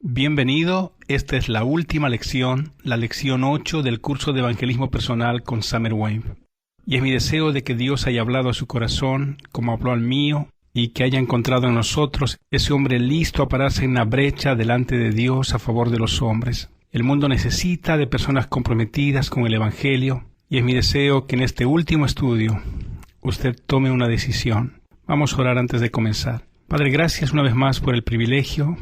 Bienvenido, esta es la última lección, la lección 8 del curso de Evangelismo Personal con Summer Wave. Y es mi deseo de que Dios haya hablado a su corazón, como habló al mío, y que haya encontrado en nosotros ese hombre listo a pararse en la brecha delante de Dios a favor de los hombres. El mundo necesita de personas comprometidas con el Evangelio, y es mi deseo que en este último estudio usted tome una decisión. Vamos a orar antes de comenzar. Padre, gracias una vez más por el privilegio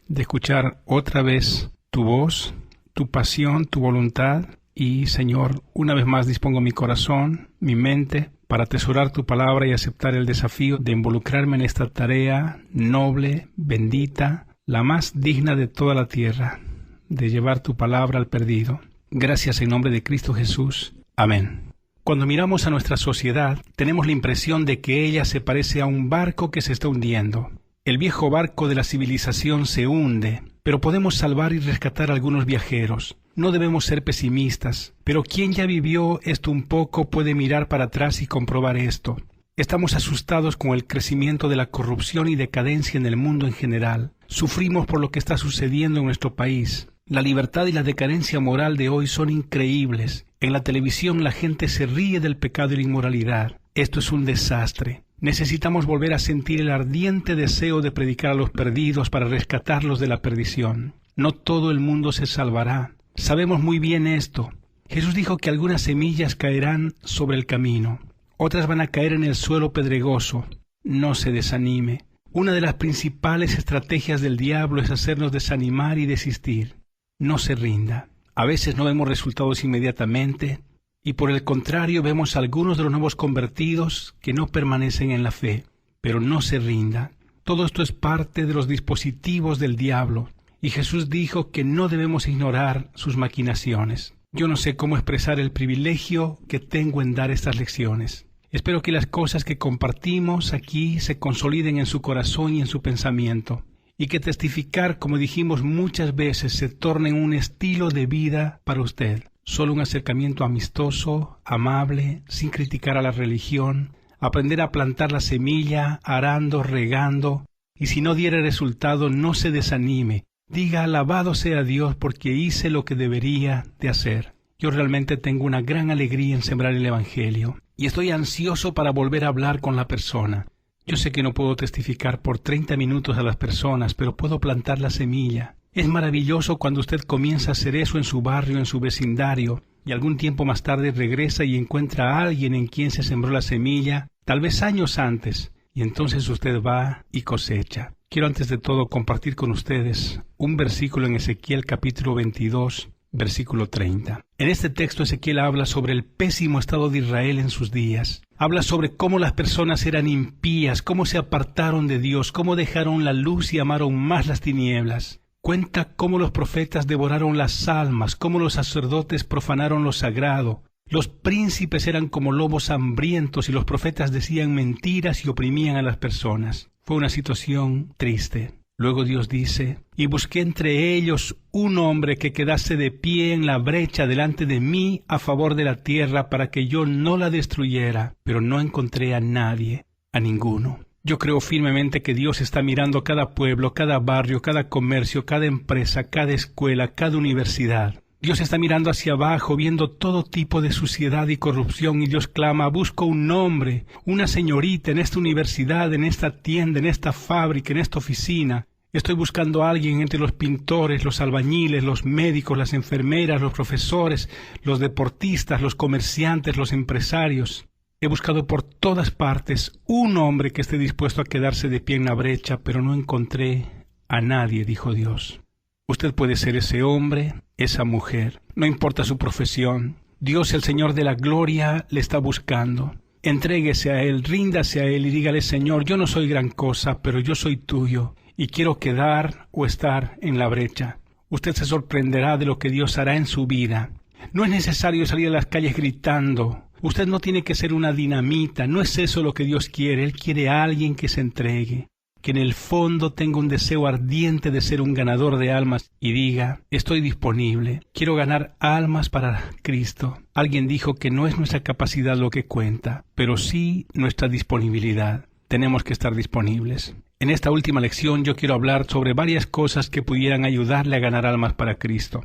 de escuchar otra vez tu voz, tu pasión, tu voluntad. Y, Señor, una vez más dispongo mi corazón, mi mente, para atesorar tu palabra y aceptar el desafío de involucrarme en esta tarea noble, bendita, la más digna de toda la tierra, de llevar tu palabra al perdido. Gracias en nombre de Cristo Jesús. Amén. Cuando miramos a nuestra sociedad, tenemos la impresión de que ella se parece a un barco que se está hundiendo. El viejo barco de la civilización se hunde, pero podemos salvar y rescatar a algunos viajeros. No debemos ser pesimistas, pero quien ya vivió esto un poco puede mirar para atrás y comprobar esto. Estamos asustados con el crecimiento de la corrupción y decadencia en el mundo en general. Sufrimos por lo que está sucediendo en nuestro país. La libertad y la decadencia moral de hoy son increíbles. En la televisión la gente se ríe del pecado y la inmoralidad. Esto es un desastre. Necesitamos volver a sentir el ardiente deseo de predicar a los perdidos para rescatarlos de la perdición. No todo el mundo se salvará. Sabemos muy bien esto. Jesús dijo que algunas semillas caerán sobre el camino. Otras van a caer en el suelo pedregoso. No se desanime. Una de las principales estrategias del diablo es hacernos desanimar y desistir. No se rinda. A veces no vemos resultados inmediatamente, y por el contrario vemos a algunos de los nuevos convertidos que no permanecen en la fe. Pero no se rinda. Todo esto es parte de los dispositivos del diablo, y Jesús dijo que no debemos ignorar sus maquinaciones. Yo no sé cómo expresar el privilegio que tengo en dar estas lecciones. Espero que las cosas que compartimos aquí se consoliden en su corazón y en su pensamiento, y que testificar, como dijimos muchas veces, se torne en un estilo de vida para usted. Solo un acercamiento amistoso, amable, sin criticar a la religión, aprender a plantar la semilla, arando, regando, y si no diere resultado, no se desanime. Diga, alabado sea Dios porque hice lo que debería de hacer. Yo realmente tengo una gran alegría en sembrar el Evangelio, y estoy ansioso para volver a hablar con la persona. Yo sé que no puedo testificar por 30 minutos a las personas, pero puedo plantar la semilla. Es maravilloso cuando usted comienza a hacer eso en su barrio, en su vecindario, y algún tiempo más tarde regresa y encuentra a alguien en quien se sembró la semilla, tal vez años antes, y entonces usted va y cosecha. Quiero antes de todo compartir con ustedes un versículo en Ezequiel capítulo 22, versículo 30. En este texto Ezequiel habla sobre el pésimo estado de Israel en sus días. Habla sobre cómo las personas eran impías, cómo se apartaron de Dios, cómo dejaron la luz y amaron más las tinieblas. Cuenta cómo los profetas devoraron las almas, cómo los sacerdotes profanaron lo sagrado. Los príncipes eran como lobos hambrientos y los profetas decían mentiras y oprimían a las personas. Fue una situación triste. Luego Dios dice, y busqué entre ellos un hombre que quedase de pie en la brecha delante de mí a favor de la tierra para que yo no la destruyera, pero no encontré a nadie, a ninguno. Yo creo firmemente que Dios está mirando cada pueblo, cada barrio, cada comercio, cada empresa, cada escuela, cada universidad. Dios está mirando hacia abajo, viendo todo tipo de suciedad y corrupción, y Dios clama, busco un hombre, una señorita en esta universidad, en esta tienda, en esta fábrica, en esta oficina. Estoy buscando a alguien entre los pintores, los albañiles, los médicos, las enfermeras, los profesores, los deportistas, los comerciantes, los empresarios. He buscado por todas partes un hombre que esté dispuesto a quedarse de pie en la brecha, pero no encontré a nadie, dijo Dios. Usted puede ser ese hombre, esa mujer, no importa su profesión. Dios, el Señor de la gloria, le está buscando. Entréguese a Él, ríndase a Él y dígale, Señor, yo no soy gran cosa, pero yo soy tuyo y quiero quedar o estar en la brecha. Usted se sorprenderá de lo que Dios hará en su vida. No es necesario salir a las calles gritando. Usted no tiene que ser una dinamita, no es eso lo que Dios quiere. Él quiere a alguien que se entregue, que en el fondo tenga un deseo ardiente de ser un ganador de almas y diga, estoy disponible, quiero ganar almas para Cristo. Alguien dijo que no es nuestra capacidad lo que cuenta, pero sí nuestra disponibilidad. Tenemos que estar disponibles. En esta última lección yo quiero hablar sobre varias cosas que pudieran ayudarle a ganar almas para Cristo.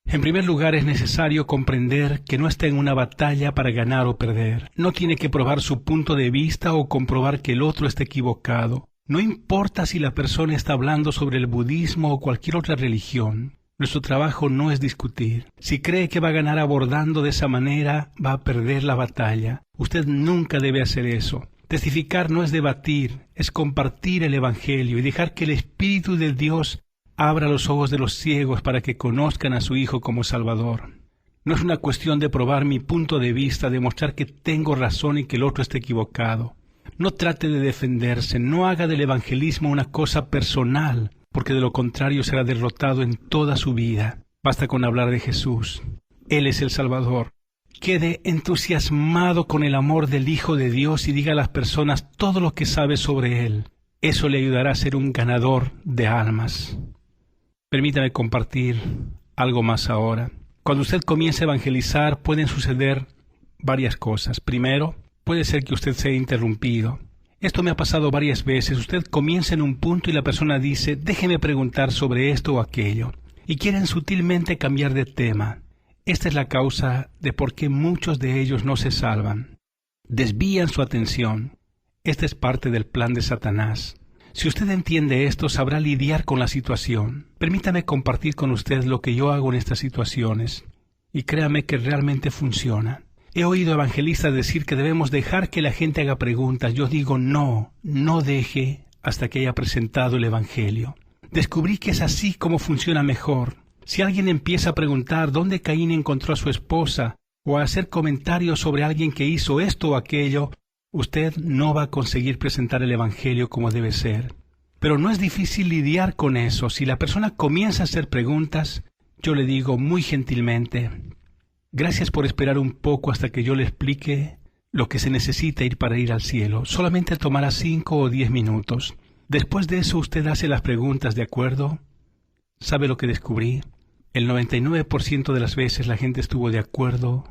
En primer lugar, es necesario comprender que no está en una batalla para ganar o perder. No tiene que probar su punto de vista o comprobar que el otro está equivocado. No importa si la persona está hablando sobre el budismo o cualquier otra religión. Nuestro trabajo no es discutir. Si cree que va a ganar abordando de esa manera, va a perder la batalla. Usted nunca debe hacer eso. Testificar no es debatir, es compartir el Evangelio y dejar que el Espíritu de Dios abra los ojos de los ciegos para que conozcan a su Hijo como Salvador. No es una cuestión de probar mi punto de vista, de mostrar que tengo razón y que el otro está equivocado. No trate de defenderse, no haga del evangelismo una cosa personal, porque de lo contrario será derrotado en toda su vida. Basta con hablar de Jesús. Él es el Salvador. Quede entusiasmado con el amor del Hijo de Dios y diga a las personas todo lo que sabe sobre Él. Eso le ayudará a ser un ganador de almas. Permítame compartir algo más ahora. Cuando usted comience a evangelizar, pueden suceder varias cosas. Primero, puede ser que usted sea interrumpido. Esto me ha pasado varias veces. Usted comienza en un punto y la persona dice, déjeme preguntar sobre esto o aquello. Y quieren sutilmente cambiar de tema. Esta es la causa de por qué muchos de ellos no se salvan. Desvían su atención. Esta es parte del plan de Satanás. Si usted entiende esto, sabrá lidiar con la situación. Permítame compartir con usted lo que yo hago en estas situaciones. Y créame que realmente funciona. He oído evangelistas decir que debemos dejar que la gente haga preguntas. Yo digo no deje hasta que haya presentado el Evangelio. Descubrí que es así como funciona mejor. Si alguien empieza a preguntar dónde Caín encontró a su esposa o a hacer comentarios sobre alguien que hizo esto o aquello, usted no va a conseguir presentar el Evangelio como debe ser. Pero no es difícil lidiar con eso. Si la persona comienza a hacer preguntas, yo le digo muy gentilmente, gracias por esperar un poco hasta que yo le explique lo que se necesita para ir al cielo. Solamente tomará 5 o 10 minutos. Después de eso usted hace las preguntas, ¿de acuerdo? ¿Sabe lo que descubrí? El 99% de las veces la gente estuvo de acuerdo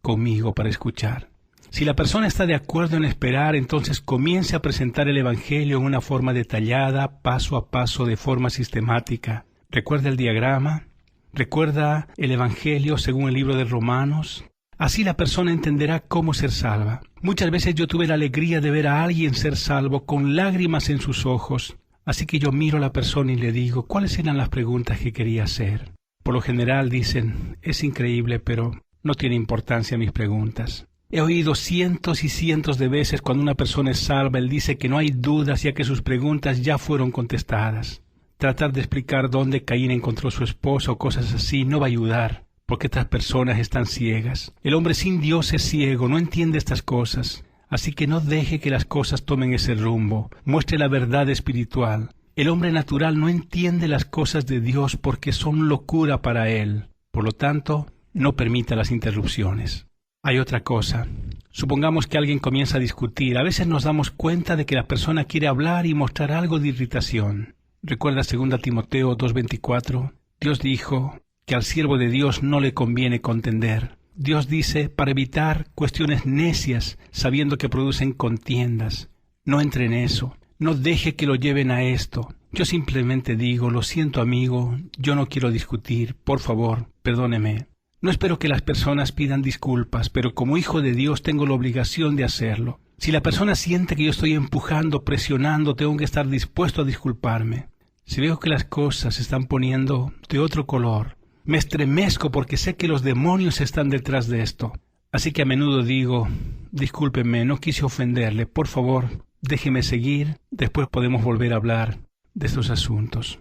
conmigo para escuchar. Si la persona está de acuerdo en esperar, entonces comience a presentar el Evangelio en una forma detallada, paso a paso, de forma sistemática. ¿Recuerda el diagrama? ¿Recuerda el Evangelio según el libro de Romanos? Así la persona entenderá cómo ser salva. Muchas veces yo tuve la alegría de ver a alguien ser salvo con lágrimas en sus ojos. Así que yo miro a la persona y le digo, ¿cuáles eran las preguntas que quería hacer? Por lo general dicen, es increíble, pero no tiene importancia mis preguntas. He oído cientos y cientos de veces cuando una persona es salva, él dice que no hay dudas ya que sus preguntas ya fueron contestadas. Tratar de explicar dónde Caín encontró a su esposa o cosas así no va a ayudar, porque estas personas están ciegas. El hombre sin Dios es ciego, no entiende estas cosas. Así que no deje que las cosas tomen ese rumbo. Muestre la verdad espiritual. El hombre natural no entiende las cosas de Dios porque son locura para él. Por lo tanto, no permita las interrupciones. Hay otra cosa. Supongamos que alguien comienza a discutir. A veces nos damos cuenta de que la persona quiere hablar y mostrar algo de irritación. ¿Recuerda 2 Timoteo 2:24? Dios dijo que al siervo de Dios no le conviene contender. Dios dice para evitar cuestiones necias, sabiendo que producen contiendas. No entre en eso. No deje que lo lleven a esto. Yo simplemente digo, lo siento amigo, yo no quiero discutir, por favor, perdóneme. No espero que las personas pidan disculpas, pero como hijo de Dios tengo la obligación de hacerlo. Si la persona siente que yo estoy empujando, presionando, tengo que estar dispuesto a disculparme. Si veo que las cosas se están poniendo de otro color, me estremezco porque sé que los demonios están detrás de esto. Así que a menudo digo, discúlpeme, no quise ofenderle, por favor, déjeme seguir, después podemos volver a hablar de estos asuntos.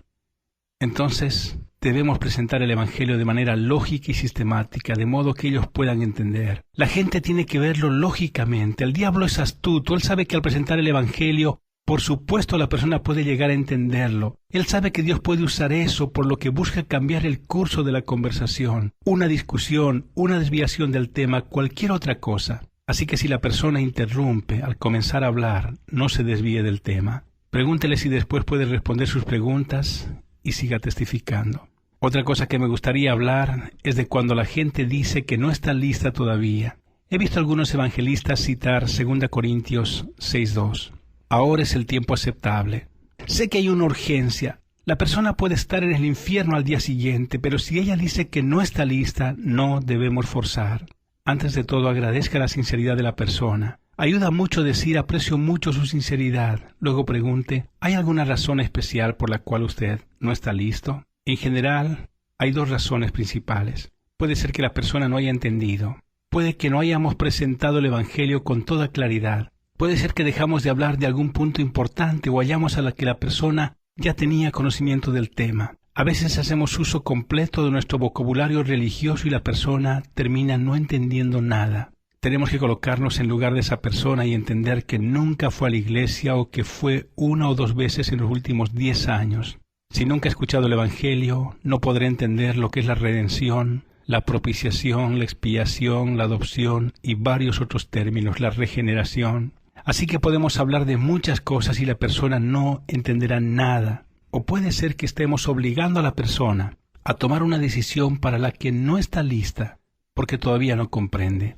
Entonces, debemos presentar el Evangelio de manera lógica y sistemática, de modo que ellos puedan entender. La gente tiene que verlo lógicamente. El diablo es astuto, él sabe que al presentar el Evangelio, por supuesto la persona puede llegar a entenderlo. Él sabe que Dios puede usar eso, por lo que busca cambiar el curso de la conversación, una discusión, una desviación del tema, cualquier otra cosa. Así que si la persona interrumpe al comenzar a hablar, no se desvíe del tema. Pregúntele si después puede responder sus preguntas y siga testificando. Otra cosa que me gustaría hablar es de cuando la gente dice que no está lista todavía. He visto algunos evangelistas citar 2 Corintios 6:2. Ahora es el tiempo aceptable. Sé que hay una urgencia. La persona puede estar en el infierno al día siguiente, pero si ella dice que no está lista, no debemos forzar. Antes de todo, agradezca la sinceridad de la persona. Ayuda mucho decir aprecio mucho su sinceridad. Luego pregunte, ¿hay alguna razón especial por la cual usted no está listo? En general, hay dos razones principales. Puede ser que la persona no haya entendido. Puede que no hayamos presentado el Evangelio con toda claridad. Puede ser que dejamos de hablar de algún punto importante o hallamos a la que la persona ya tenía conocimiento del tema. A veces hacemos uso completo de nuestro vocabulario religioso y la persona termina no entendiendo nada. Tenemos que colocarnos en lugar de esa persona y entender que nunca fue a la iglesia o que fue una o dos veces en los últimos 10 años. Si nunca ha escuchado el Evangelio, no podrá entender lo que es la redención, la propiciación, la expiación, la adopción y varios otros términos, la regeneración. Así que podemos hablar de muchas cosas y la persona no entenderá nada. O puede ser que estemos obligando a la persona a tomar una decisión para la que no está lista, porque todavía no comprende.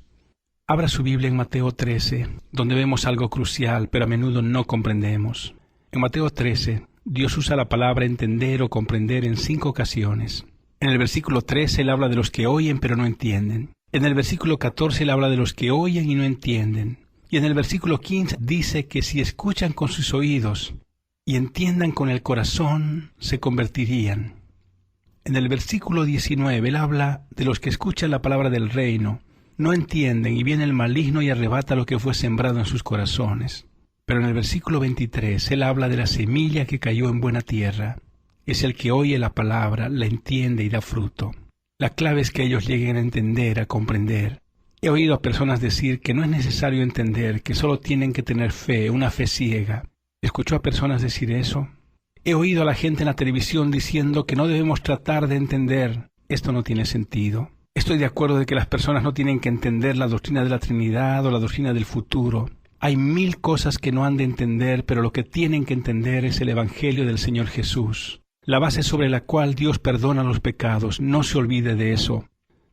Abra su Biblia en Mateo 13, donde vemos algo crucial, pero a menudo no comprendemos. En Mateo 13, Dios usa la palabra entender o comprender en 5 ocasiones. En el versículo 13 Él habla de los que oyen pero no entienden. En el versículo 14 Él habla de los que oyen y no entienden. Y en el versículo 15 dice que si escuchan con sus oídos y entiendan con el corazón, se convertirían. En el versículo 19 Él habla de los que escuchan la palabra del reino, no entienden y viene el maligno y arrebata lo que fue sembrado en sus corazones. Pero en el versículo 23 Él habla de la semilla que cayó en buena tierra. Es el que oye la palabra, la entiende y da fruto. La clave es que ellos lleguen a entender, a comprender. He oído a personas decir que no es necesario entender, que solo tienen que tener fe, una fe ciega. ¿Escuchó a personas decir eso? He oído a la gente en la televisión diciendo que no debemos tratar de entender. Esto no tiene sentido. Estoy de acuerdo de que las personas no tienen que entender la doctrina de la Trinidad o la doctrina del futuro. Hay 1000 cosas que no han de entender, pero lo que tienen que entender es el Evangelio del Señor Jesús. La base sobre la cual Dios perdona los pecados. No se olvide de eso.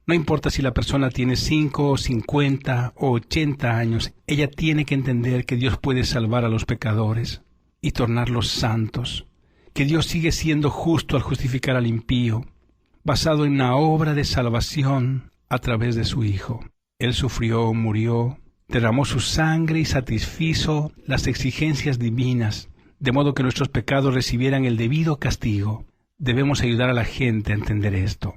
No importa si la persona tiene 5, 50 o 80 años, ella tiene que entender que Dios puede salvar a los pecadores y tornarlos santos, que Dios sigue siendo justo al justificar al impío, basado en una obra de salvación a través de su Hijo. Él sufrió, murió, derramó su sangre y satisfizo las exigencias divinas, de modo que nuestros pecados recibieran el debido castigo. Debemos ayudar a la gente a entender esto.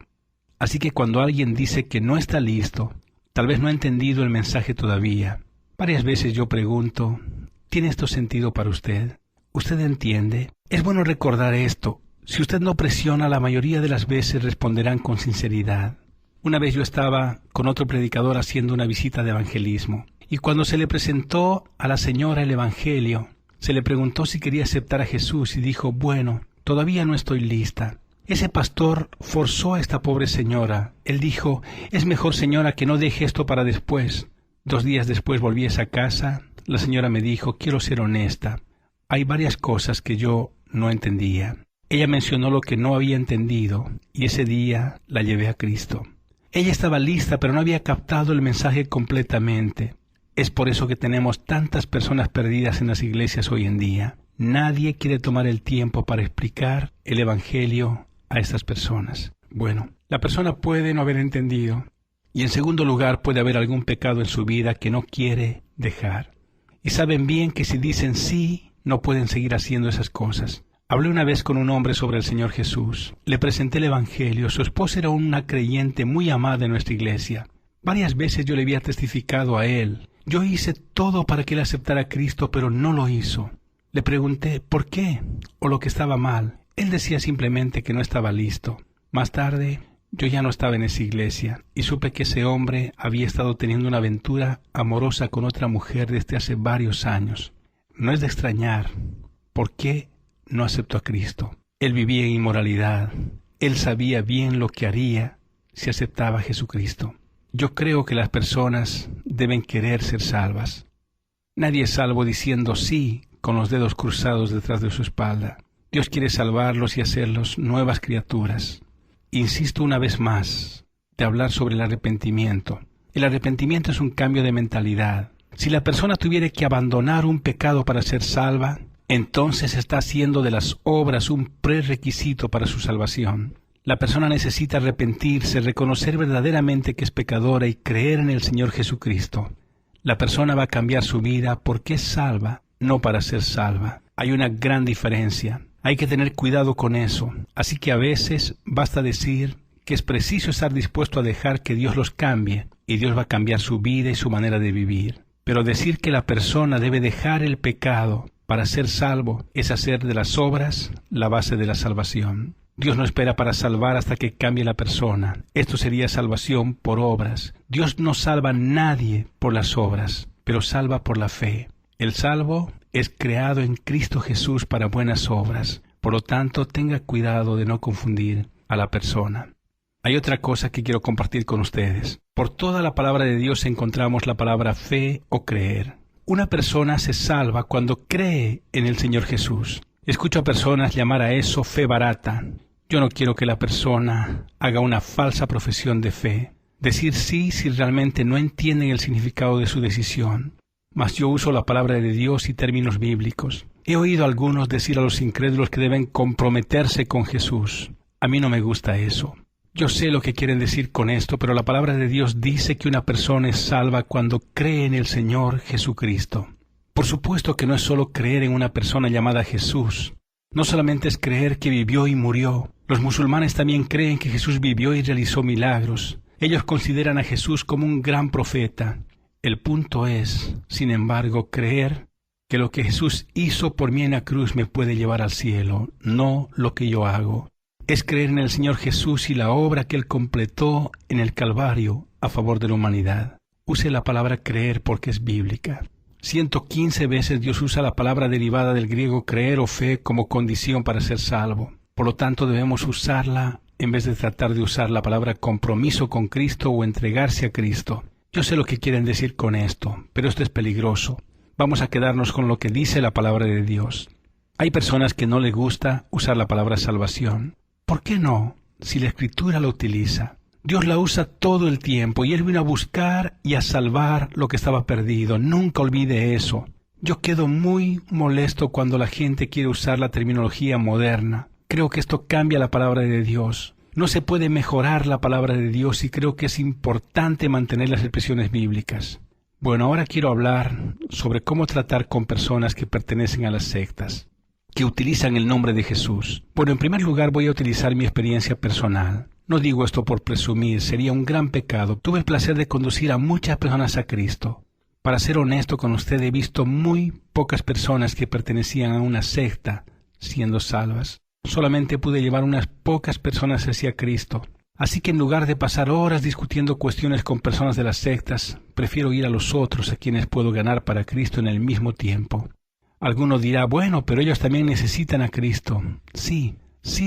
Así que cuando alguien dice que no está listo, tal vez no ha entendido el mensaje todavía. Varias veces yo pregunto, ¿tiene esto sentido para usted? ¿Usted entiende? Es bueno recordar esto. Si usted no presiona, la mayoría de las veces responderán con sinceridad. Una vez yo estaba con otro predicador haciendo una visita de evangelismo, y cuando se le presentó a la señora el Evangelio, se le preguntó si quería aceptar a Jesús y dijo, bueno, todavía no estoy lista. Ese pastor forzó a esta pobre señora. Él dijo, es mejor señora que no deje esto para después. 2 días después volví a esa casa. La señora me dijo, quiero ser honesta. Hay varias cosas que yo no entendía. Ella mencionó lo que no había entendido y ese día la llevé a Cristo. Ella estaba lista, pero no había captado el mensaje completamente. Es por eso que tenemos tantas personas perdidas en las iglesias hoy en día. Nadie quiere tomar el tiempo para explicar el Evangelio a estas personas. Bueno, la persona puede no haber entendido y en segundo lugar puede haber algún pecado en su vida que no quiere dejar. Y saben bien que si dicen sí, no pueden seguir haciendo esas cosas. Hablé una vez con un hombre sobre el Señor Jesús. Le presenté el Evangelio. Su esposa era una creyente muy amada en nuestra iglesia. Varias veces yo le había testificado a él. Yo hice todo para que él aceptara a Cristo, pero no lo hizo. Le pregunté por qué o lo que estaba mal. Él decía simplemente que no estaba listo. Más tarde, yo ya no estaba en esa iglesia y supe que ese hombre había estado teniendo una aventura amorosa con otra mujer desde hace varios años. No es de extrañar. ¿Por qué no aceptó a Cristo? Él vivía en inmoralidad. Él sabía bien lo que haría si aceptaba a Jesucristo. Yo creo que las personas deben querer ser salvas. Nadie es salvo diciendo sí con los dedos cruzados detrás de su espalda. Dios quiere salvarlos y hacerlos nuevas criaturas. Insisto una vez más de hablar sobre el arrepentimiento. El arrepentimiento es un cambio de mentalidad. Si la persona tuviera que abandonar un pecado para ser salva, entonces está haciendo de las obras un prerequisito para su salvación. La persona necesita arrepentirse, reconocer verdaderamente que es pecadora y creer en el Señor Jesucristo. La persona va a cambiar su vida porque es salva, no para ser salva. Hay una gran diferencia. Hay que tener cuidado con eso. Así que a veces basta decir que es preciso estar dispuesto a dejar que Dios los cambie, y Dios va a cambiar su vida y su manera de vivir. Pero decir que la persona debe dejar el pecado para ser salvo es hacer de las obras la base de la salvación. Dios no espera para salvar hasta que cambie la persona. Esto sería salvación por obras. Dios no salva a nadie por las obras, pero salva por la fe. El salvo es creado en Cristo Jesús para buenas obras. Por lo tanto, tenga cuidado de no confundir a la persona. Hay otra cosa que quiero compartir con ustedes. Por toda la palabra de Dios encontramos la palabra fe o creer. Una persona se salva cuando cree en el Señor Jesús. Escucho a personas llamar a eso fe barata. Yo no quiero que la persona haga una falsa profesión de fe. Decir sí si realmente no entienden el significado de su decisión. Mas yo uso la palabra de Dios y términos bíblicos. He oído a algunos decir a los incrédulos que deben comprometerse con Jesús. A mí no me gusta eso. Yo sé lo que quieren decir con esto, pero la palabra de Dios dice que una persona es salva cuando cree en el Señor Jesucristo. Por supuesto que no es solo creer en una persona llamada Jesús. No solamente es creer que vivió y murió. Los musulmanes también creen que Jesús vivió y realizó milagros. Ellos consideran a Jesús como un gran profeta. El punto es, sin embargo, creer que lo que Jesús hizo por mí en la cruz me puede llevar al cielo, no lo que yo hago. Es creer en el Señor Jesús y la obra que Él completó en el Calvario a favor de la humanidad. Use la palabra creer porque es bíblica. 115 veces Dios usa la palabra derivada del griego creer o fe como condición para ser salvo. Por lo tanto, debemos usarla en vez de tratar de usar la palabra compromiso con Cristo o entregarse a Cristo. Yo sé lo que quieren decir con esto, pero esto es peligroso. Vamos a quedarnos con lo que dice la palabra de Dios. Hay personas que no les gusta usar la palabra salvación. ¿Por qué no? Si la Escritura la utiliza. Dios la usa todo el tiempo y Él vino a buscar y a salvar lo que estaba perdido. Nunca olvide eso. Yo quedo muy molesto cuando la gente quiere usar la terminología moderna. Creo que esto cambia la palabra de Dios. No se puede mejorar la palabra de Dios y creo que es importante mantener las expresiones bíblicas. Bueno, ahora quiero hablar sobre cómo tratar con personas que pertenecen a las sectas, que utilizan el nombre de Jesús. Bueno, en primer lugar voy a utilizar mi experiencia personal. No digo esto por presumir, sería un gran pecado. Tuve el placer de conducir a muchas personas a Cristo. Para ser honesto con usted, he visto muy pocas personas que pertenecían a una secta siendo salvas. Solamente pude llevar unas pocas personas hacia Cristo. Así que en lugar de pasar horas discutiendo cuestiones con personas de las sectas, prefiero ir a los otros a quienes puedo ganar para Cristo en el mismo tiempo. Alguno dirá, bueno, pero ellos también necesitan a Cristo. Sí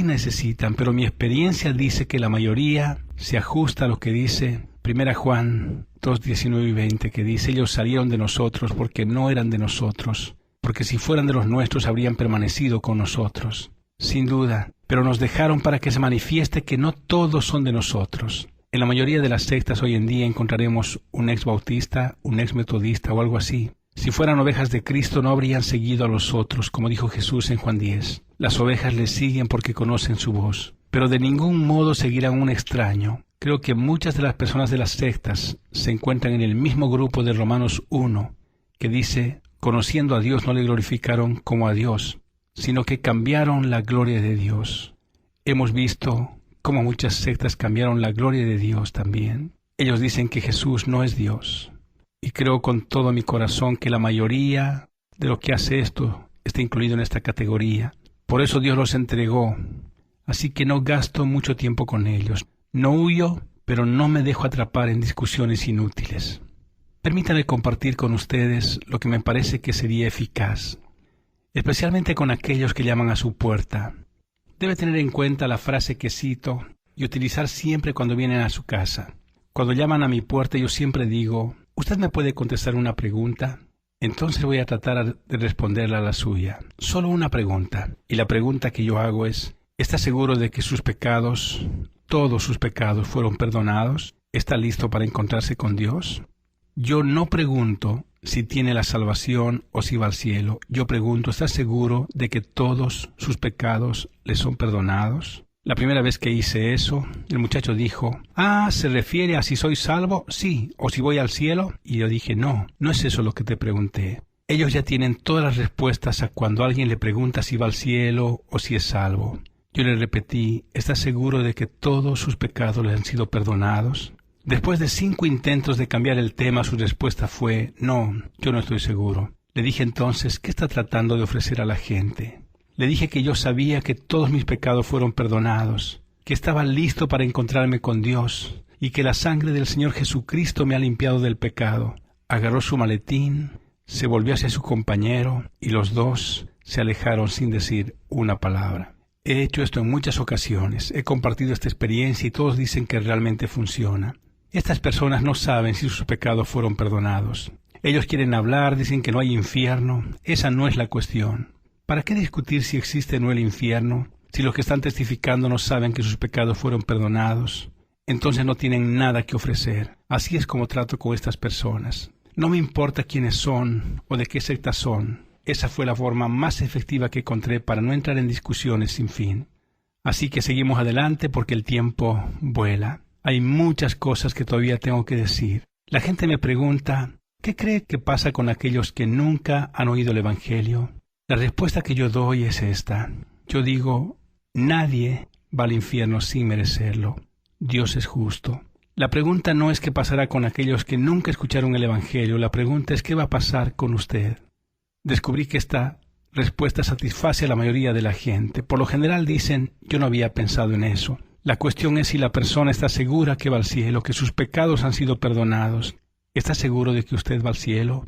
necesitan, pero mi experiencia dice que la mayoría se ajusta a lo que dice 1 Juan 2, 19 y 20, que dice, ellos salieron de nosotros porque no eran de nosotros, porque si fueran de los nuestros habrían permanecido con nosotros. Sin duda, pero nos dejaron para que se manifieste que no todos son de nosotros. En la mayoría de las sectas hoy en día encontraremos un ex bautista, un ex metodista o algo así. Si fueran ovejas de Cristo no habrían seguido a los otros, como dijo Jesús en Juan 10. Las ovejas le siguen porque conocen su voz, pero de ningún modo seguirán un extraño. Creo que muchas de las personas de las sectas se encuentran en el mismo grupo de Romanos 1, que dice, conociendo a Dios no le glorificaron como a Dios, sino que cambiaron la gloria de Dios. Hemos visto cómo muchas sectas cambiaron la gloria de Dios también. Ellos dicen que Jesús no es Dios. Y creo con todo mi corazón que la mayoría de lo que hace esto está incluido en esta categoría. Por eso Dios los entregó. Así que no gasto mucho tiempo con ellos. No huyo, pero no me dejo atrapar en discusiones inútiles. Permítanme compartir con ustedes lo que me parece que sería eficaz, especialmente con aquellos que llaman a su puerta. Debe tener en cuenta la frase que cito y utilizar siempre cuando vienen a su casa. Cuando llaman a mi puerta yo siempre digo, ¿usted me puede contestar una pregunta? Entonces voy a tratar de responderle a la suya. Solo una pregunta. Y la pregunta que yo hago es, ¿está seguro de que sus pecados, todos sus pecados fueron perdonados? ¿Está listo para encontrarse con Dios? Yo no pregunto si tiene la salvación o si va al cielo. Yo pregunto, ¿está seguro de que todos sus pecados le son perdonados? La primera vez que hice eso, el muchacho dijo, ¿se refiere a si soy salvo? Sí, o si voy al cielo. Y yo dije, no es eso lo que te pregunté. Ellos ya tienen todas las respuestas a cuando alguien le pregunta si va al cielo o si es salvo. Yo le repetí, ¿está seguro de que todos sus pecados le han sido perdonados? Después de 5 intentos de cambiar el tema, su respuesta fue, no, yo no estoy seguro. Le dije entonces, ¿qué está tratando de ofrecer a la gente? Le dije que yo sabía que todos mis pecados fueron perdonados, que estaba listo para encontrarme con Dios y que la sangre del Señor Jesucristo me ha limpiado del pecado. Agarró su maletín, se volvió hacia su compañero y los dos se alejaron sin decir una palabra. He hecho esto en muchas ocasiones, he compartido esta experiencia y todos dicen que realmente funciona. Estas personas no saben si sus pecados fueron perdonados. Ellos quieren hablar, dicen que no hay infierno. Esa no es la cuestión. ¿Para qué discutir si existe o no el infierno? Si los que están testificando no saben que sus pecados fueron perdonados, entonces no tienen nada que ofrecer. Así es como trato con estas personas. No me importa quiénes son o de qué secta son. Esa fue la forma más efectiva que encontré para no entrar en discusiones sin fin. Así que seguimos adelante porque el tiempo vuela. Hay muchas cosas que todavía tengo que decir. La gente me pregunta, ¿qué cree que pasa con aquellos que nunca han oído el Evangelio? La respuesta que yo doy es esta. Yo digo, nadie va al infierno sin merecerlo. Dios es justo. La pregunta no es qué pasará con aquellos que nunca escucharon el Evangelio. La pregunta es qué va a pasar con usted. Descubrí que esta respuesta satisface a la mayoría de la gente. Por lo general dicen, yo no había pensado en eso. La cuestión es si la persona está segura que va al cielo, que sus pecados han sido perdonados. ¿Está seguro de que usted va al cielo?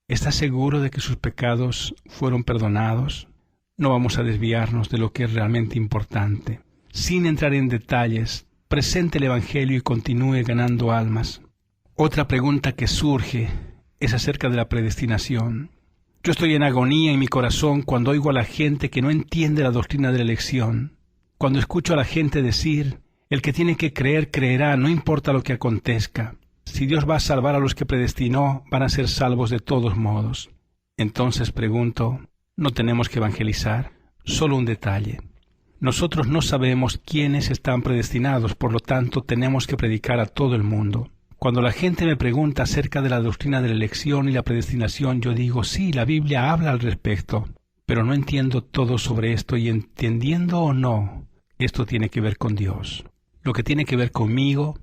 ¿Está seguro de que sus pecados fueron perdonados? No vamos a desviarnos de lo que es realmente importante. Sin entrar en detalles, presente el Evangelio y continúe ganando almas. Otra pregunta que surge es acerca de la predestinación. Yo estoy en agonía en mi corazón cuando oigo a la gente que no entiende la doctrina de la elección. Cuando escucho a la gente decir, el que tiene que creer, creerá, no importa lo que acontezca. Si Dios va a salvar a los que predestinó, van a ser salvos de todos modos. Entonces pregunto, ¿no tenemos que evangelizar? Solo un detalle. Nosotros no sabemos quiénes están predestinados, por lo tanto tenemos que predicar a todo el mundo. Cuando la gente me pregunta acerca de la doctrina de la elección y la predestinación, yo digo, sí, la Biblia habla al respecto, pero no entiendo todo sobre esto y entendiendo o no, esto tiene que ver con Dios. Lo que tiene que ver conmigo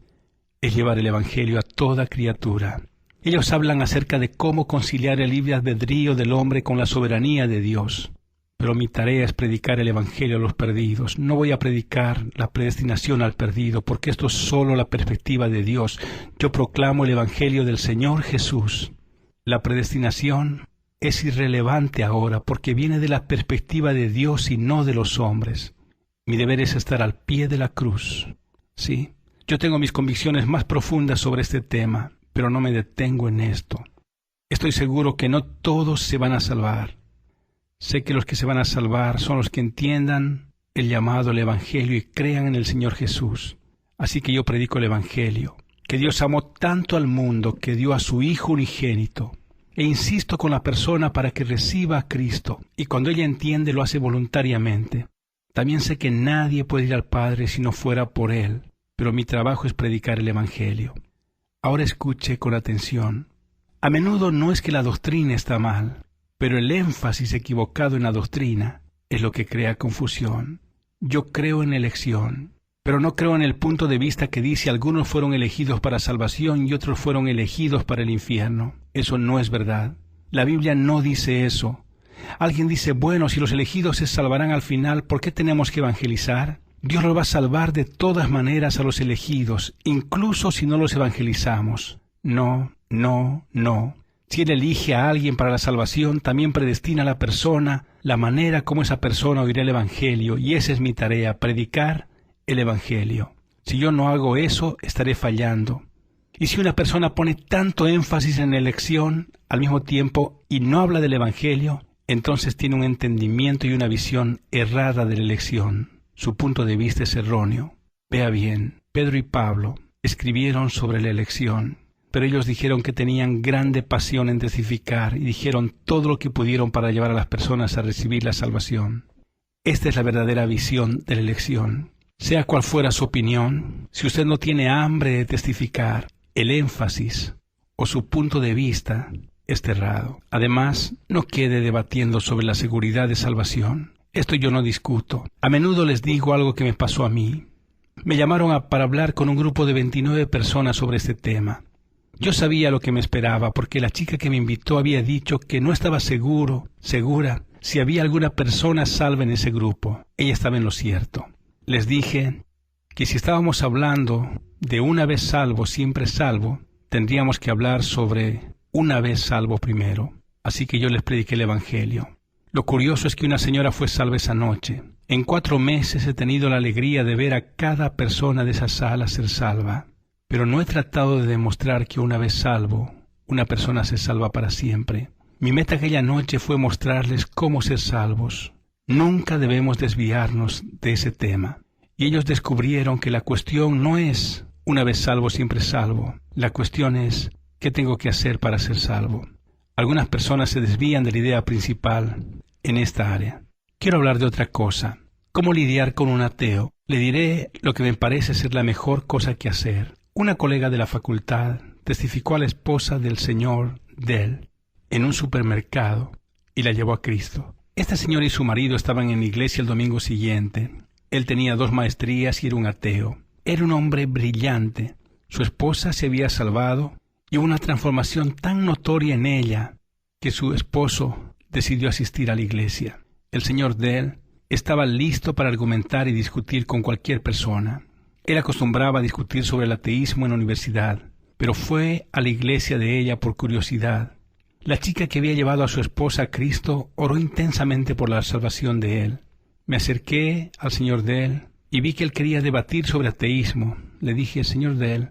es llevar el Evangelio a toda criatura. Ellos hablan acerca de cómo conciliar el libre albedrío del hombre con la soberanía de Dios. Pero mi tarea es predicar el Evangelio a los perdidos. No voy a predicar la predestinación al perdido, porque esto es solo la perspectiva de Dios. Yo proclamo el Evangelio del Señor Jesús. La predestinación es irrelevante ahora, porque viene de la perspectiva de Dios y no de los hombres. Mi deber es estar al pie de la cruz. Sí, yo tengo mis convicciones más profundas sobre este tema, pero no me detengo en esto. Estoy seguro que no todos se van a salvar. Sé que los que se van a salvar son los que entiendan el llamado al Evangelio y crean en el Señor Jesús. Así que yo predico el Evangelio, que Dios amó tanto al mundo que dio a su Hijo unigénito. E insisto con la persona para que reciba a Cristo, y cuando ella entiende lo hace voluntariamente. También sé que nadie puede ir al Padre si no fuera por Él, pero mi trabajo es predicar el Evangelio. Ahora escuche con atención. A menudo no es que la doctrina está mal, pero el énfasis equivocado en la doctrina es lo que crea confusión. Yo creo en elección, pero no creo en el punto de vista que dice algunos fueron elegidos para salvación y otros fueron elegidos para el infierno. Eso no es verdad. La Biblia no dice eso. Alguien dice, bueno, si los elegidos se salvarán al final, ¿por qué tenemos que evangelizar? Dios los va a salvar de todas maneras a los elegidos, incluso si no los evangelizamos. No. Si Él elige a alguien para la salvación, también predestina a la persona, la manera como esa persona oirá el Evangelio, y esa es mi tarea, predicar el Evangelio. Si yo no hago eso, estaré fallando. Y si una persona pone tanto énfasis en la elección al mismo tiempo y no habla del Evangelio, entonces tiene un entendimiento y una visión errada de la elección. Su punto de vista es erróneo. Vea bien, Pedro y Pablo escribieron sobre la elección. pero ellos dijeron que tenían grande pasión en testificar y dijeron todo lo que pudieron para llevar a las personas a recibir la salvación. Esta es la verdadera visión de la elección. Sea cual fuera su opinión, si usted no tiene hambre de testificar, el énfasis o su punto de vista es errado. Además, no quede debatiendo sobre la seguridad de salvación. Esto yo no discuto. A menudo les digo algo que me pasó a mí. Me llamaron para hablar con un grupo de 29 personas sobre este tema. Yo sabía lo que me esperaba porque la chica que me invitó había dicho que no estaba segura, si había alguna persona salva en ese grupo. Ella estaba en lo cierto. Les dije que si estábamos hablando de una vez salvo, siempre salvo, tendríamos que hablar sobre una vez salvo primero. Así que yo les prediqué el Evangelio. Lo curioso es que una señora fue salva esa noche. En 4 meses he tenido la alegría de ver a cada persona de esa sala ser salva. Pero no he tratado de demostrar que una vez salvo, una persona se salva para siempre. Mi meta aquella noche fue mostrarles cómo ser salvos. Nunca debemos desviarnos de ese tema. Y ellos descubrieron que la cuestión no es una vez salvo, siempre salvo. La cuestión es ¿qué tengo que hacer para ser salvo? Algunas personas se desvían de la idea principal en esta área. Quiero hablar de otra cosa. ¿Cómo lidiar con un ateo? Le diré lo que me parece ser la mejor cosa que hacer. Una colega de la facultad testificó a la esposa del señor Dell en un supermercado y la llevó a Cristo. Esta señora y su marido estaban en la iglesia el domingo siguiente. Él tenía 2 maestrías y era un ateo. Era un hombre brillante. Su esposa se había salvado y hubo una transformación tan notoria en ella que su esposo decidió asistir a la iglesia. El señor Dell estaba listo para argumentar y discutir con cualquier persona. Él acostumbraba a discutir sobre el ateísmo en la universidad, pero fue a la iglesia de ella por curiosidad. La chica que había llevado a su esposa a Cristo oró intensamente por la salvación de él. Me acerqué al señor Dell y vi que él quería debatir sobre ateísmo. Le dije, señor Dell,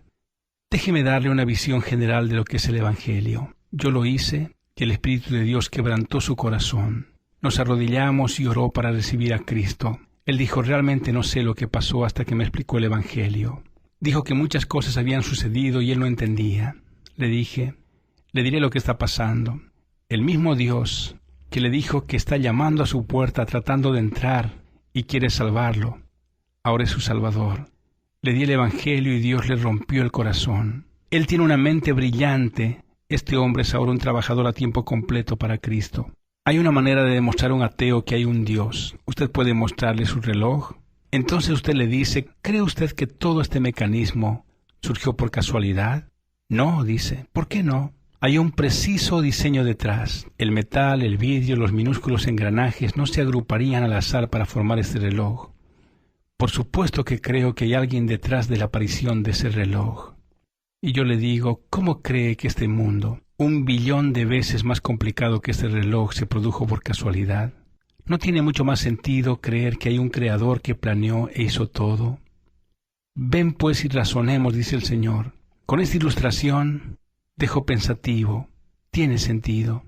déjeme darle una visión general de lo que es el Evangelio. Yo lo hice y el Espíritu de Dios quebrantó su corazón. Nos arrodillamos y oró para recibir a Cristo. Él dijo, realmente no sé lo que pasó hasta que me explicó el Evangelio. Dijo que muchas cosas habían sucedido y él no entendía. Le dije, le diré lo que está pasando. El mismo Dios que le dijo que está llamando a su puerta tratando de entrar y quiere salvarlo, ahora es su Salvador. Le di el Evangelio y Dios le rompió el corazón. Él tiene una mente brillante. Este hombre es ahora un trabajador a tiempo completo para Cristo. Hay una manera de demostrar a un ateo que hay un Dios. Usted puede mostrarle su reloj. Entonces usted le dice, ¿cree usted que todo este mecanismo surgió por casualidad? No, dice. ¿Por qué no? Hay un preciso diseño detrás. El metal, el vidrio, los minúsculos engranajes no se agruparían al azar para formar este reloj. Por supuesto que creo que hay alguien detrás de la aparición de ese reloj. Y yo le digo, ¿cómo cree que este mundo, 1 billón de veces más complicado que este reloj, se produjo por casualidad? ¿No tiene mucho más sentido creer que hay un creador que planeó e hizo todo? Ven pues y razonemos, dice el Señor. Con esta ilustración dejo pensativo. Tiene sentido.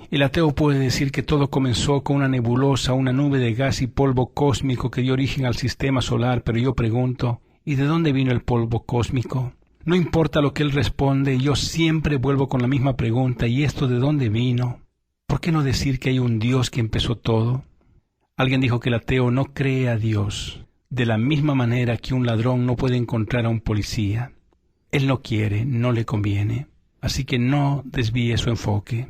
El ateo puede decir que todo comenzó con una nebulosa, una nube de gas y polvo cósmico que dio origen al sistema solar, pero yo pregunto, ¿y de dónde vino el polvo cósmico? No importa lo que él responde, yo siempre vuelvo con la misma pregunta, ¿y esto de dónde vino? ¿Por qué no decir que hay un Dios que empezó todo? Alguien dijo que el ateo no cree a Dios, de la misma manera que un ladrón no puede encontrar a un policía. Él no quiere, no le conviene, así que no desvíe su enfoque.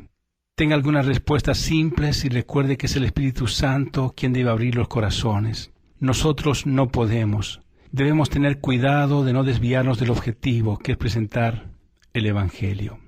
Tenga algunas respuestas simples y recuerde que es el Espíritu Santo quien debe abrir los corazones. Nosotros no podemos. Debemos tener cuidado de no desviarnos del objetivo, que es presentar el Evangelio.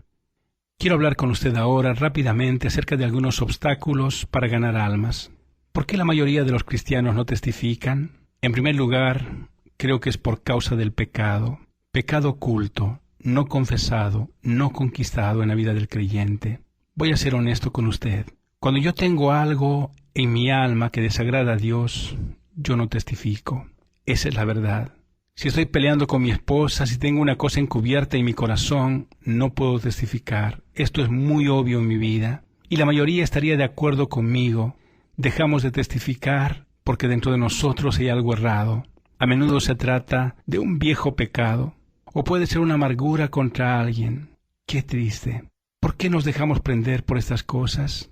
Quiero hablar con usted ahora rápidamente acerca de algunos obstáculos para ganar almas. ¿Por qué la mayoría de los cristianos no testifican? En primer lugar, creo que es por causa del pecado. Pecado oculto, no confesado, no conquistado en la vida del creyente. Voy a ser honesto con usted. Cuando yo tengo algo en mi alma que desagrada a Dios, yo no testifico. Esa es la verdad. Si estoy peleando con mi esposa, si tengo una cosa encubierta en mi corazón, no puedo testificar. Esto es muy obvio en mi vida. Y la mayoría estaría de acuerdo conmigo. Dejamos de testificar porque dentro de nosotros hay algo errado. A menudo se trata de un viejo pecado. O puede ser una amargura contra alguien. Qué triste. ¿Por qué nos dejamos prender por estas cosas?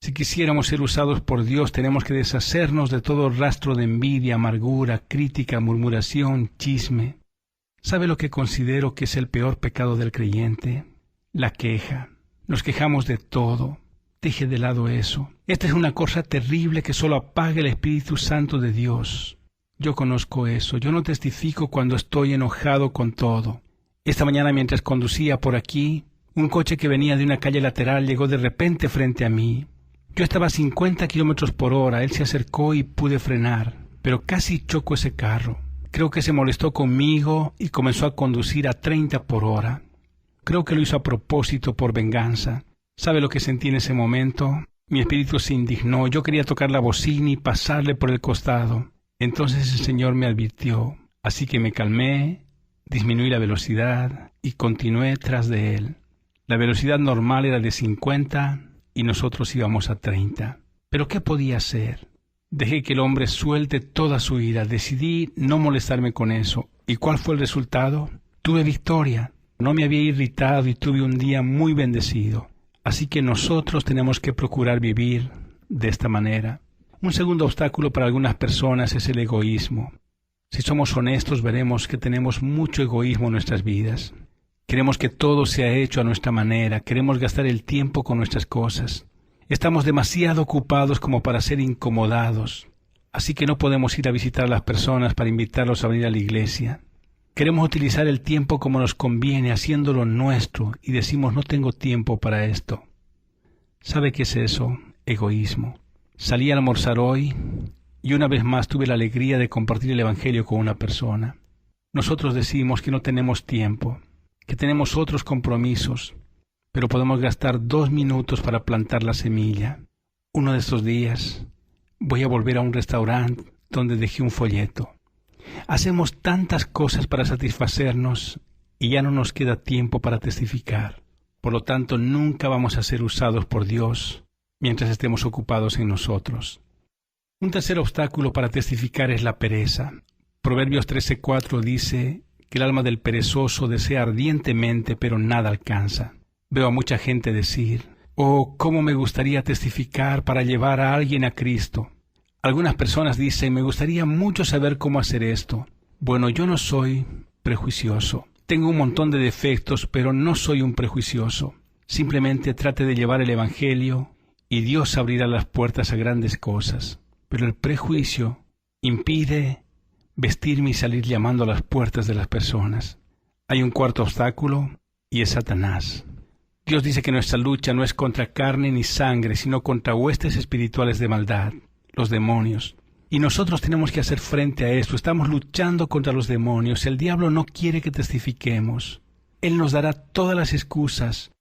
Si quisiéramos ser usados por Dios, tenemos que deshacernos de todo rastro de envidia, amargura, crítica, murmuración, chisme. ¿Sabe lo que considero que es el peor pecado del creyente? La queja. Nos quejamos de todo. Deje de lado eso. Esta es una cosa terrible que solo apaga el Espíritu Santo de Dios. Yo conozco eso. Yo no testifico cuando estoy enojado con todo. Esta mañana, mientras conducía por aquí, un coche que venía de una calle lateral llegó de repente frente a mí. Yo estaba a 50 kilómetros por hora. Él se acercó y pude frenar, pero casi chocó ese carro. Creo que se molestó conmigo y comenzó a conducir a 30 por hora. Creo que lo hizo a propósito, por venganza. ¿Sabe lo que sentí en ese momento? Mi espíritu se indignó. Yo quería tocar la bocina y pasarle por el costado. Entonces el Señor me advirtió. Así que me calmé, disminuí la velocidad y continué tras de él. La velocidad normal era de 50 y nosotros íbamos a 30. ¿Pero qué podía hacer? Dejé que el hombre suelte toda su ira. Decidí no molestarme con eso. ¿Y cuál fue el resultado? Tuve victoria. No me había irritado y tuve un día muy bendecido. Así que nosotros tenemos que procurar vivir de esta manera. Un segundo obstáculo para algunas personas es el egoísmo. Si somos honestos, veremos que tenemos mucho egoísmo en nuestras vidas. Queremos que todo sea hecho a nuestra manera. Queremos gastar el tiempo con nuestras cosas. Estamos demasiado ocupados como para ser incomodados. Así que no podemos ir a visitar a las personas para invitarlos a venir a la iglesia. Queremos utilizar el tiempo como nos conviene, haciéndolo nuestro, y decimos no tengo tiempo para esto. ¿Sabe qué es eso? Egoísmo. Salí a almorzar hoy y una vez más tuve la alegría de compartir el Evangelio con una persona. Nosotros decimos que no tenemos tiempo, que tenemos otros compromisos, pero podemos gastar 2 minutos para plantar la semilla. Uno de estos días voy a volver a un restaurante donde dejé un folleto. Hacemos tantas cosas para satisfacernos y ya no nos queda tiempo para testificar. Por lo tanto, nunca vamos a ser usados por Dios mientras estemos ocupados en nosotros. Un tercer obstáculo para testificar es la pereza. Proverbios 13:4 dice que el alma del perezoso desea ardientemente, pero nada alcanza. Veo a mucha gente decir, «Oh, cómo me gustaría testificar para llevar a alguien a Cristo». Algunas personas dicen, «Me gustaría mucho saber cómo hacer esto». Bueno, yo no soy prejuicioso. Tengo un montón de defectos, pero no soy un prejuicioso. Simplemente trate de llevar el Evangelio y Dios abrirá las puertas a grandes cosas. Pero el prejuicio impide vestirme y salir llamando a las puertas de las personas. Hay un cuarto obstáculo y es Satanás. Dios dice que nuestra lucha no es contra carne ni sangre, sino contra huestes espirituales de maldad, los demonios. Y nosotros tenemos que hacer frente a esto. Estamos luchando contra los demonios. El diablo no quiere que testifiquemos. Él nos dará todas las excusas.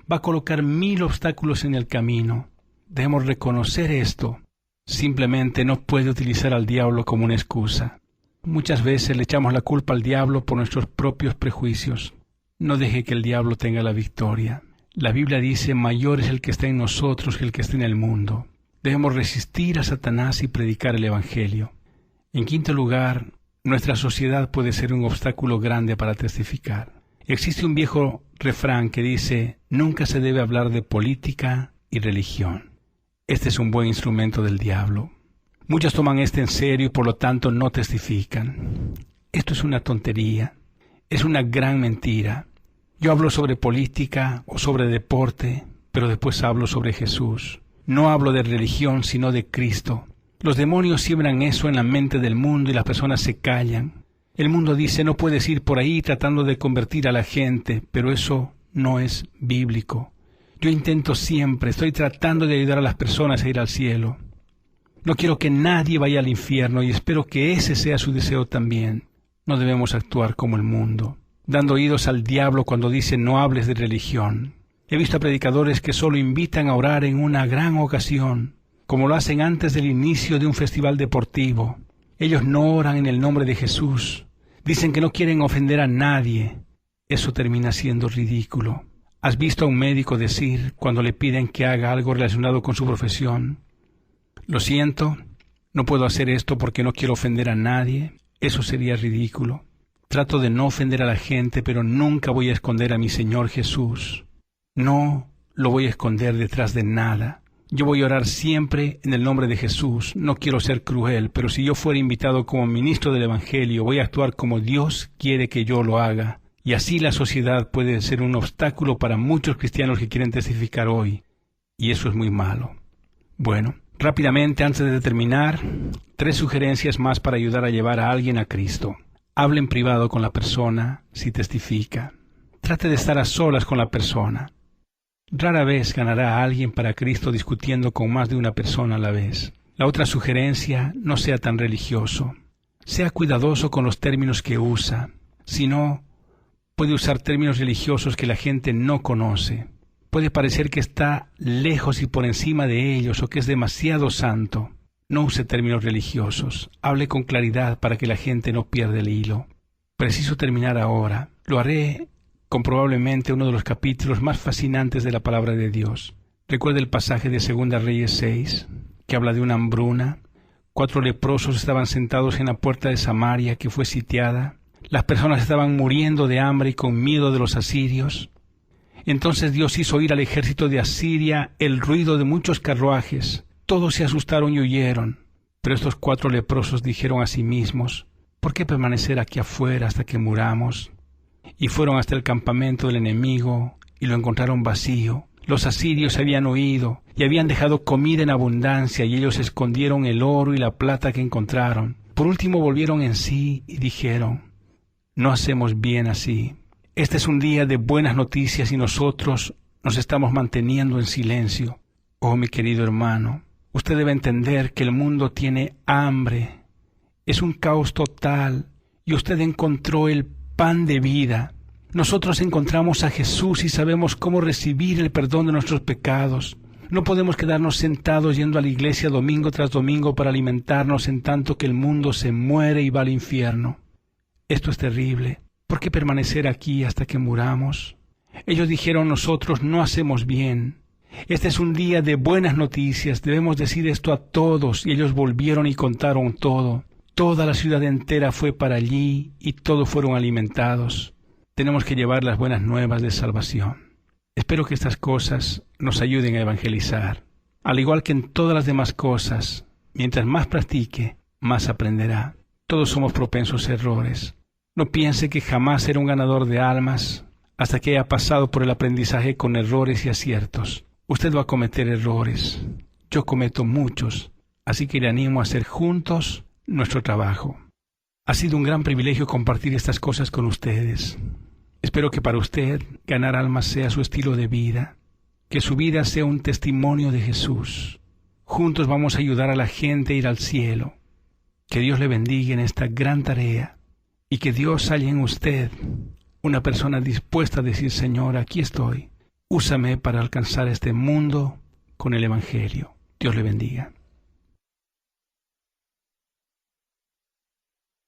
Va a colocar 1000 obstáculos en el camino. Debemos reconocer esto. Simplemente no puede utilizar al diablo como una excusa. Muchas veces le echamos la culpa al diablo por nuestros propios prejuicios. No deje que el diablo tenga la victoria. La Biblia dice, mayor es el que está en nosotros que el que está en el mundo. Debemos resistir a Satanás y predicar el Evangelio. En quinto lugar, nuestra sociedad puede ser un obstáculo grande para testificar. Existe un viejo refrán que dice, nunca se debe hablar de política y religión. Este es un buen instrumento del diablo. Muchos toman esto en serio y por lo tanto no testifican. Esto es una tontería. Es una gran mentira. Yo hablo sobre política o sobre deporte, pero después hablo sobre Jesús. No hablo de religión, sino de Cristo. Los demonios siembran eso en la mente del mundo y las personas se callan. El mundo dice, no puedes ir por ahí tratando de convertir a la gente, pero eso no es bíblico. Yo intento siempre, estoy tratando de ayudar a las personas a ir al cielo. No quiero que nadie vaya al infierno y espero que ese sea su deseo también. No debemos actuar como el mundo, dando oídos al diablo cuando dice no hables de religión. He visto a predicadores que solo invitan a orar en una gran ocasión, como lo hacen antes del inicio de un festival deportivo. Ellos no oran en el nombre de Jesús. Dicen que no quieren ofender a nadie. Eso termina siendo ridículo. ¿Has visto a un médico decir cuando le piden que haga algo relacionado con su profesión? Lo siento, no puedo hacer esto porque no quiero ofender a nadie. Eso sería ridículo. Trato de no ofender a la gente, pero nunca voy a esconder a mi Señor Jesús. No lo voy a esconder detrás de nada. Yo voy a orar siempre en el nombre de Jesús. No quiero ser cruel, pero si yo fuera invitado como ministro del Evangelio, voy a actuar como Dios quiere que yo lo haga. Y así la sociedad puede ser un obstáculo para muchos cristianos que quieren testificar hoy. Y eso es muy malo. Bueno, rápidamente, antes de terminar, 3 sugerencias más para ayudar a llevar a alguien a Cristo. Hable en privado con la persona si testifica. Trate de estar a solas con la persona. Rara vez ganará a alguien para Cristo discutiendo con más de una persona a la vez. La otra sugerencia, no sea tan religioso. Sea cuidadoso con los términos que usa. Si no, puede usar términos religiosos que la gente no conoce. Puede parecer que está lejos y por encima de ellos o que es demasiado santo. No use términos religiosos. Hable con claridad para que la gente no pierda el hilo. Preciso terminar ahora. Lo haré con probablemente uno de los capítulos más fascinantes de la palabra de Dios. Recuerde el pasaje de 2 Reyes 6, que habla de una hambruna. 4 leprosos estaban sentados en la puerta de Samaria, que fue sitiada. Las personas estaban muriendo de hambre y con miedo de los asirios. Entonces Dios hizo oír al ejército de Asiria el ruido de muchos carruajes. Todos se asustaron y huyeron. Pero estos 4 leprosos dijeron a sí mismos: ¿por qué permanecer aquí afuera hasta que muramos? Y fueron hasta el campamento del enemigo y lo encontraron vacío. Los asirios habían oído y habían dejado comida en abundancia, y ellos escondieron el oro y la plata que encontraron. Por último volvieron en sí y dijeron: no hacemos bien así. Este es un día de buenas noticias y nosotros nos estamos manteniendo en silencio. Oh, mi querido hermano, usted debe entender que el mundo tiene hambre. Es un caos total y usted encontró el pan de vida. Nosotros encontramos a Jesús y sabemos cómo recibir el perdón de nuestros pecados. No podemos quedarnos sentados yendo a la iglesia domingo tras domingo para alimentarnos en tanto que el mundo se muere y va al infierno. Esto es terrible. ¿Por qué permanecer aquí hasta que muramos? Ellos dijeron: nosotros no hacemos bien. Este es un día de buenas noticias. Debemos decir esto a todos. Y ellos volvieron y contaron todo. Toda la ciudad entera fue para allí y todos fueron alimentados. Tenemos que llevar las buenas nuevas de salvación. Espero que estas cosas nos ayuden a evangelizar. Al igual que en todas las demás cosas, mientras más practique, más aprenderá. Todos somos propensos a errores. No piense que jamás será un ganador de almas hasta que haya pasado por el aprendizaje con errores y aciertos. Usted va a cometer errores. Yo cometo muchos, así que le animo a hacer juntos nuestro trabajo. Ha sido un gran privilegio compartir estas cosas con ustedes. Espero que para usted ganar almas sea su estilo de vida, que su vida sea un testimonio de Jesús. Juntos vamos a ayudar a la gente a ir al cielo. Que Dios le bendiga en esta gran tarea y que Dios haya en usted una persona dispuesta a decir: Señor, aquí estoy. Úsame para alcanzar este mundo con el Evangelio. Dios le bendiga.